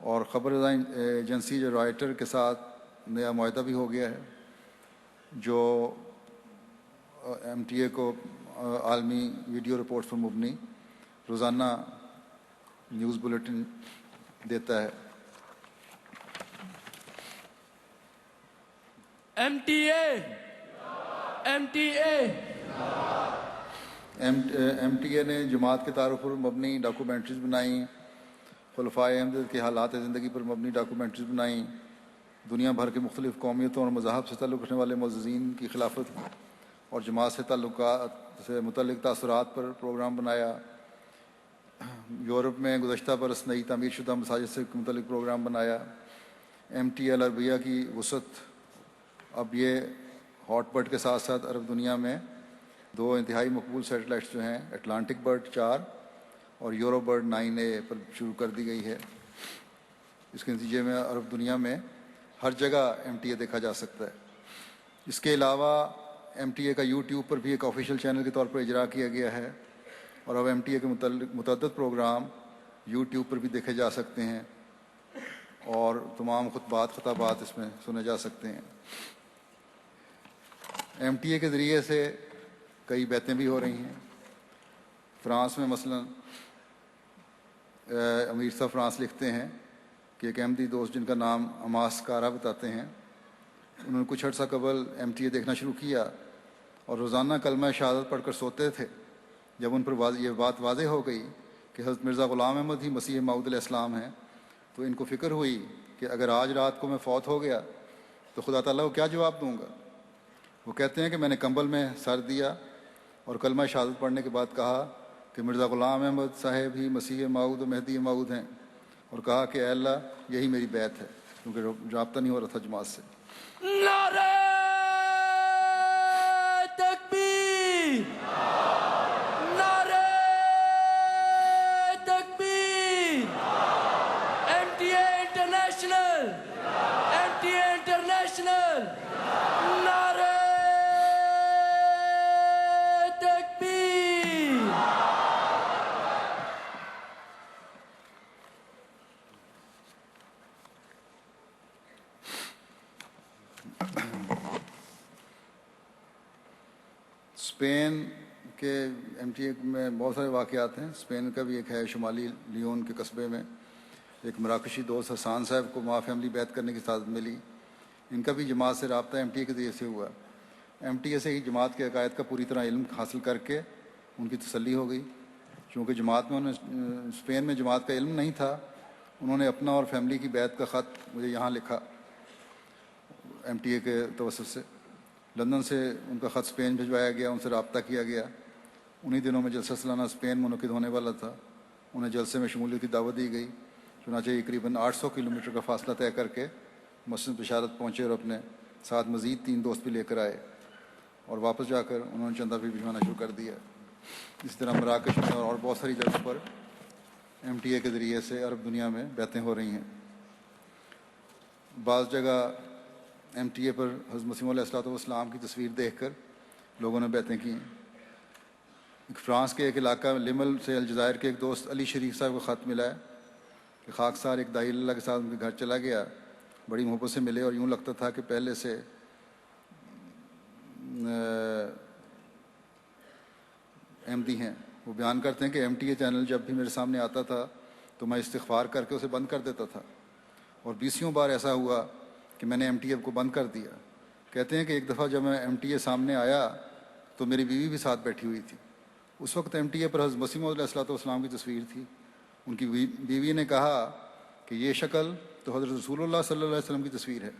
اور خبر رساں ایجنسی جو رائٹر کے ساتھ نیا معاہدہ بھی ہو گیا ہے جو ایم ٹی اے کو عالمی ویڈیو رپورٹ پر مبنی روزانہ نیوز بلیٹن دیتا ہے۔ ایم ٹی اے نے جماعت کے تعارف پر مبنی ڈاکومنٹریز بنائیں، خلفائے احمد کے حالات زندگی پر مبنی ڈاکومنٹریز بنائیں، دنیا بھر کے مختلف قومیتوں اور مذاہب سے تعلق رکھنے والے معززین کی خلافت اور جماعت سے تعلقات سے متعلق تاثرات پر پروگرام بنایا۔ یورپ میں گزشتہ برس نئی تعمیر شدہ مساجد سے متعلق پروگرام بنایا۔ ایم ٹی اے العربیہ کی وسعت اب یہ ہاٹ برڈ کے ساتھ ساتھ عرب دنیا میں دو انتہائی مقبول سیٹلائٹس جو ہیں اٹلانٹک برڈ 4 اور یورو برڈ 9A پر شروع کر دی گئی ہے۔ اس کے نتیجے میں عرب دنیا میں ہر جگہ ایم ٹی اے دیکھا جا سکتا ہے۔ اس کے علاوہ ایم ٹی اے کا یوٹیوب پر بھی ایک آفیشیل چینل کے طور پر اجرا کیا گیا ہے، اور اب ایم ٹی اے کے متعدد پروگرام یوٹیوب پر بھی دیکھے جا سکتے ہیں اور تمام خطابات اس میں سنے جا سکتے ہیں۔ ایم ٹی اے کے ذریعے سے کئی بیعتیں بھی ہو رہی ہیں۔ فرانس میں مثلا امیر صاحب فرانس لکھتے ہیں کہ ایک احمدی دوست جن کا نام اماس کارا بتاتے ہیں، انہوں نے کچھ عرصہ قبل ایم ٹی اے دیکھنا شروع کیا اور روزانہ کلمہ شہادت پڑھ کر سوتے تھے۔ جب ان پر یہ بات واضح ہو گئی کہ حضرت مرزا غلام احمد ہی مسیح موعود علیہ السلام ہیں تو ان کو فکر ہوئی کہ اگر آج رات کو میں فوت ہو گیا تو خدا تعالیٰ کو کیا جواب دوں گا۔ وہ کہتے ہیں کہ میں نے کمبل میں سر دیا اور کلمہ شہادت پڑھنے کے بعد کہا کہ مرزا غلام احمد صاحب ہی مسیح موعود و مہدی موعود ہیں، اور کہا کہ اے اللہ یہی میری بیعت ہے، کیونکہ رابطہ نہیں ہو رہا تھا جماعت سے۔ نعرہ تکبیر، نعرہ تکبیر، M T A international, M T A international, نعرہ تکبیر۔ اسپین کے ایم ٹی اے میں بہت سارے واقعات ہیں۔ اسپین کا بھی ایک ہے، شمالی لیون کے قصبے میں ایک مراکشی دوست حسان صاحب کو ماں فیملی بیعت کرنے کی سعادت ملی۔ ان کا بھی جماعت سے رابطہ ایم ٹی اے کے ذریعے سے ہوا۔ ایم ٹی اے سے ہی جماعت کے عقائد کا پوری طرح علم حاصل کر کے ان کی تسلی ہو گئی۔ چونکہ جماعت میں اسپین میں جماعت کا علم نہیں تھا، انہوں نے اپنا اور فیملی کی بیعت کا خط مجھے یہاں لکھا ایم ٹی اے کے توسط سے۔ لندن سے ان کا خط اسپین بھجوایا گیا، ان سے رابطہ کیا گیا۔ انہی دنوں میں جلسہ سالانہ اسپین منعقد ہونے والا تھا، انہیں جلسے میں شمولیت کی دعوت دی گئی۔ چنانچہ یہ قریباً 800 کلومیٹر کا فاصلہ طے کر کے مسجد بشارت پہنچے اور اپنے ساتھ مزید 3 دوست بھی لے کر آئے، اور واپس جا کر انہوں نے چندہ بھی بھجوانا شروع کر دیا۔ اسی طرح مراکش میں اور بہت ساری جگہوں پر ایم ٹی اے کے ذریعے سے عرب دنیا میں بیعتیں ہو رہی ہیں۔ بعض جگہ ایم ٹی اے پر حضرت مسیح علیہ السلام کی تصویر دیکھ کر لوگوں نے بیعتیں کی۔ فرانس کے ایک علاقہ لیمل سے الجزائر کے ایک دوست علی شریف صاحب کو خط ملا ہے کہ خاکسار ایک داعی اللہ کے ساتھ ان کے گھر چلا گیا، بڑی محبت سے ملے اور یوں لگتا تھا کہ پہلے سے احمدی ہیں۔ وہ بیان کرتے ہیں کہ ایم ٹی اے چینل جب بھی میرے سامنے آتا تھا تو میں استغفار کر کے اسے بند کر دیتا تھا، اور 20 بار ایسا ہوا کہ میں نے ایم ٹی اے کو بند کر دیا۔ کہتے ہیں کہ ایک دفعہ جب میں ایم ٹی اے سامنے آیا تو میری بیوی بھی ساتھ بیٹھی ہوئی تھی۔ اس وقت ایم ٹی اے پر حضرت مسیح علیہ السلام کی تصویر تھی۔ ان کی بیوی نے کہا کہ یہ شکل تو حضرت رسول اللہ صلی اللہ علیہ وسلم کی تصویر ہے۔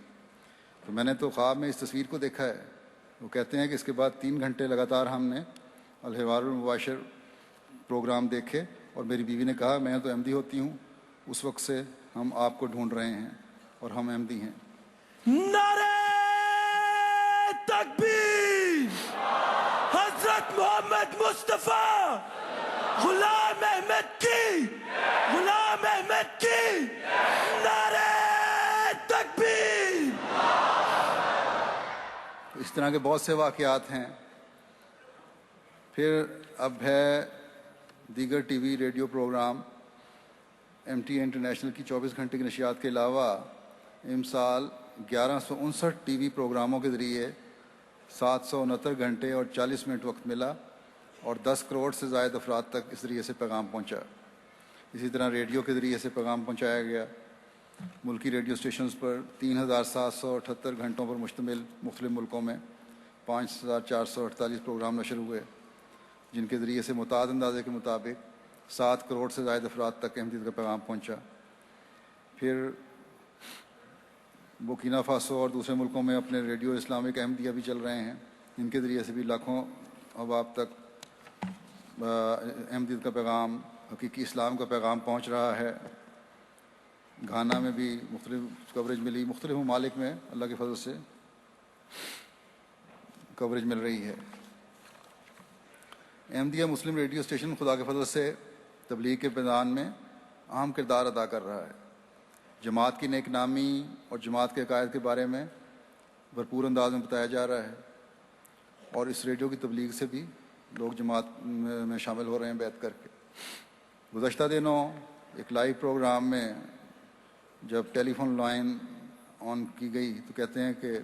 تو میں نے تو خواب میں اس تصویر کو دیکھا ہے۔ وہ کہتے ہیں کہ اس کے بعد 3 گھنٹے لگاتار ہم نے الحوار المباشر پروگرام دیکھے، اور میری بیوی نے کہا میں تو احمدی ہوتی ہوں، اس وقت سے ہم آپ کو ڈھونڈ رہے ہیں اور ہم احمدی ہیں۔ نعرہ تکبیر، حضرت محمد مصطفیٰ غلام احمد کی، غلام احمد کی، نعرہ تکبیر۔ اس طرح کے بہت سے واقعات ہیں۔ پھر اب ہے دیگر T V radio program MTA international کی 24 گھنٹے کی نشریات کے علاوہ امسال 1159 ٹی وی پروگراموں کے ذریعے 769 گھنٹے اور 40 منٹ وقت ملا اور 10 کروڑ سے زائد افراد تک اس ذریعے سے پیغام پہنچا۔ اسی طرح ریڈیو کے ذریعے سے پیغام پہنچایا گیا۔ ملکی ریڈیو اسٹیشنز پر 3778 گھنٹوں پر مشتمل مختلف ملکوں میں 5448 پروگرام نشر ہوئے، جن کے ذریعے سے متعدد اندازے کے مطابق 7 کروڑ سے زائد افراد تک احمدیت کا پیغام پہنچا۔ پھر بورکینا فاسو اور دوسرے ملکوں میں اپنے ریڈیو اسلامک احمدیہ بھی چل رہے ہیں، ان کے ذریعے سے بھی لاکھوں احباب تک احمدیت کا پیغام، حقیقی اسلام کا پیغام پہنچ رہا ہے۔ گھانا میں بھی مختلف کوریج ملی، مختلف ممالک میں اللہ کے فضل سے کوریج مل رہی ہے۔ احمدیہ مسلم ریڈیو اسٹیشن خدا کے فضل سے تبلیغ کے میدان میں اہم کردار ادا کر رہا ہے۔ جماعت کی نیک نامی اور جماعت کے عقائد کے بارے میں بھرپور انداز میں بتایا جا رہا ہے، اور اس ریڈیو کی تبلیغ سے بھی لوگ جماعت میں شامل ہو رہے ہیں بیعت کر کے۔ گزشتہ دنوں ایک لائیو پروگرام میں جب ٹیلی فون لائن آن کی گئی تو کہتے ہیں کہ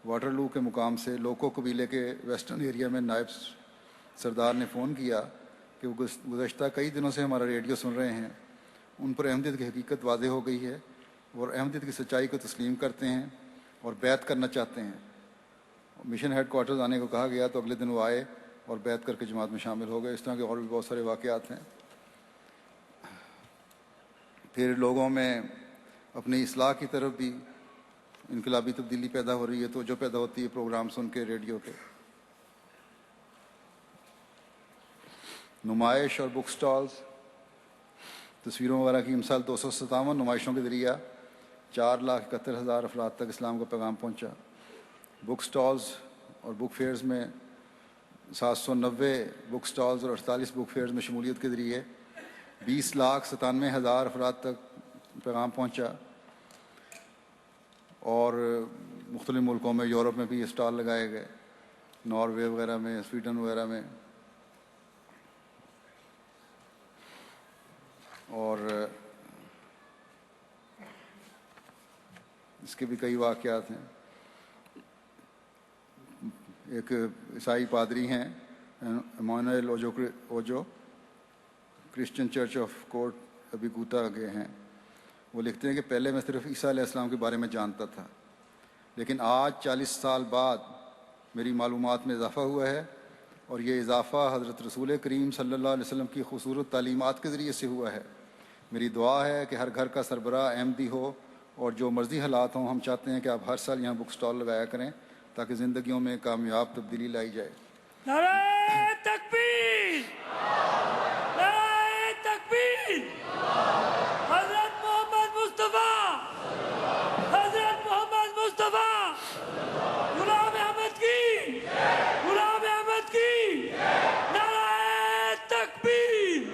واٹرلو کے مقام سے لوکو قبیلے کے ویسٹرن ایریا میں نائب سردار نے فون کیا کہ وہ گزشتہ کئی دنوں سے ہمارا ریڈیو سن رہے ہیں، ان پر احمدیت کی حقیقت واضح ہو گئی ہے اور احمدیت کی سچائی کو تسلیم کرتے ہیں اور بیعت کرنا چاہتے ہیں۔ مشن ہیڈ کوارٹرز آنے کو کہا گیا تو اگلے دن وہ آئے اور بیعت کر کے جماعت میں شامل ہو گئے۔ اس طرح کے اور بھی بہت سارے واقعات ہیں۔ پھر لوگوں میں اپنی اصلاح کی طرف بھی انقلابی تبدیلی پیدا ہو رہی ہے، تو جو پیدا ہوتی ہے پروگرام سن کے ریڈیو کے۔ نمائش اور بک سٹالز، تصویروں وغیرہ کی امسال 257 نمائشوں کے ذریعہ 4,71,000 افراد تک اسلام کا پیغام پہنچا۔ بک سٹالز اور بک فیئرز میں 790 بک سٹالز اور 48 بک فیئرز میں شمولیت کے ذریعے 20,97,000 افراد تک پیغام پہنچا، اور مختلف ملکوں میں، یورپ میں بھی یہ اسٹال لگائے گئے، ناروے وغیرہ میں، سویڈن وغیرہ میں، اور اس کے بھی کئی واقعات ہیں۔ ایک عیسائی پادری ہیں Emmanuel Ojo, Christian church of court Abeokuta کے ہیں۔ وہ لکھتے ہیں کہ پہلے میں صرف عیسیٰ علیہ السلام کے بارے میں جانتا تھا، لیکن آج 40 سال بعد میری معلومات میں اضافہ ہوا ہے، اور یہ اضافہ حضرت رسول کریم صلی اللہ علیہ وسلم کی خوبصورت تعلیمات کے ذریعے سے ہوا ہے۔ میری دعا ہے کہ ہر گھر کا سربراہ احمدی ہو، اور جو مرضی حالات ہوں، ہم چاہتے ہیں کہ آپ ہر سال یہاں بک سٹال لگایا کریں تاکہ زندگیوں میں کامیاب تبدیلی لائی جائے۔ نعرہ تکبیر! نعرہ تکبیر! حضرت محمد مصطفیٰ! حضرت محمد مصطفیٰ! غلام احمد کی! غلام احمد کی! نعرہ تکبیر!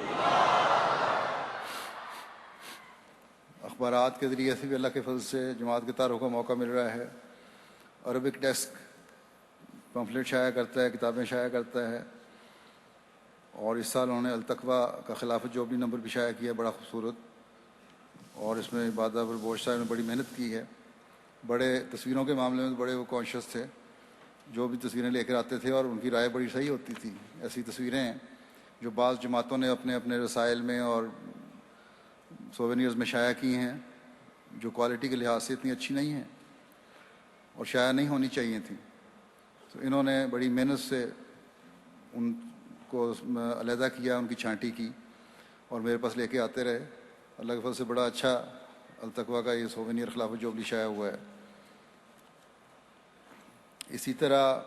اخبارات کے ذریعے سے بھی اللہ کے فضل سے جماعت کے تعارف کا موقع مل رہا ہے۔ عربک ڈیسک پمفلٹ شائع کرتا ہے، کتابیں شائع کرتا ہے، اور اس سال انہوں نے التقویٰ کا خلافت جوبلی نمبر بھی شائع کیا، بڑا خوبصورت، اور اس میں بادہ پر بوش صاحب نے بڑی محنت کی ہے۔ بڑے تصویروں کے معاملے میں بڑے وہ کانشیس تھے، جو بھی تصویریں لے کر آتے تھے اور ان کی رائے بڑی صحیح ہوتی تھی۔ ایسی تصویریں ہیں جو بعض جماعتوں نے اپنے اپنے رسائل میں اور سووینئرز میں شائع کی ہیں، جو کوالٹی کے لحاظ سے اتنی اچھی نہیں ہیں اور شائع نہیں ہونی چاہیے تھیں۔ تو انہوں نے بڑی محنت سے ان کو علیحدہ کیا، ان کی چھانٹی کی، اور میرے پاس لے کے آتے رہے۔ اللہ کے فضل سے بڑا اچھا التقویٰ کا یہ سووینئر خلافت جوبلی شائع ہوا ہے۔ اسی طرح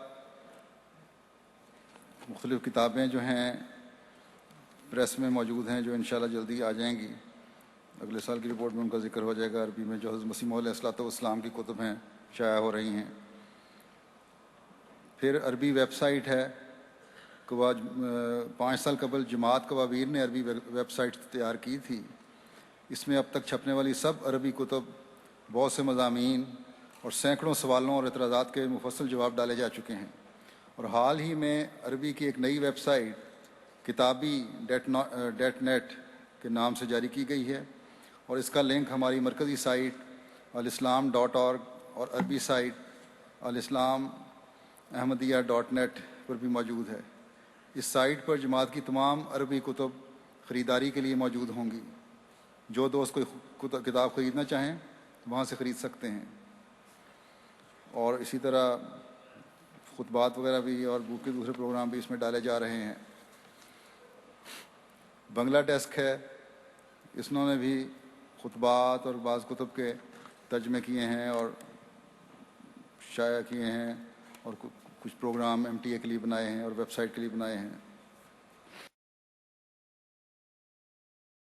مختلف کتابیں جو ہیں پریس میں موجود ہیں، جو انشاءاللہ جلدی آ جائیں گی، اگلے سال کی رپورٹ میں ان کا ذکر ہو جائے گا۔ عربی میں جو حضرت مسیح موعود علیہ السلام کی کتب ہیں شائع ہو رہی ہیں۔ پھر عربی ویب سائٹ ہے، 5 سال قبل جماعت کوابیر نے عربی ویب سائٹ تیار کی تھی۔ اس میں اب تک چھپنے والی سب عربی کتب، بہت سے مضامین اور سینکڑوں سوالوں اور اعتراضات کے مفصل جواب ڈالے جا چکے ہیں، اور حال ہی میں عربی کی ایک نئی ویب سائٹ کتابی ڈیٹ نیٹ کے نام سے جاری کی گئی ہے۔ اور اس کا لنک ہماری مرکزی سائٹ alislam.org اور عربی سائٹ alislameahmadiyya.net پر بھی موجود ہے۔ اس سائٹ پر جماعت کی تمام عربی کتب خریداری کے لیے موجود ہوں گی۔ جو دوست کوئی کتاب خریدنا چاہیں وہاں سے خرید سکتے ہیں، اور اسی طرح خطبات وغیرہ بھی اور بک کے دوسرے پروگرام بھی اس میں ڈالے جا رہے ہیں۔ بنگلہ ڈیسک ہے، انہوں نے بھی خطبات اور بعض کتب کے ترجمے کیے ہیں اور شائع کیے ہیں، اور کچھ پروگرام MTA کے لیے بنائے ہیں اور ویب سائٹ کے لیے بنائے ہیں۔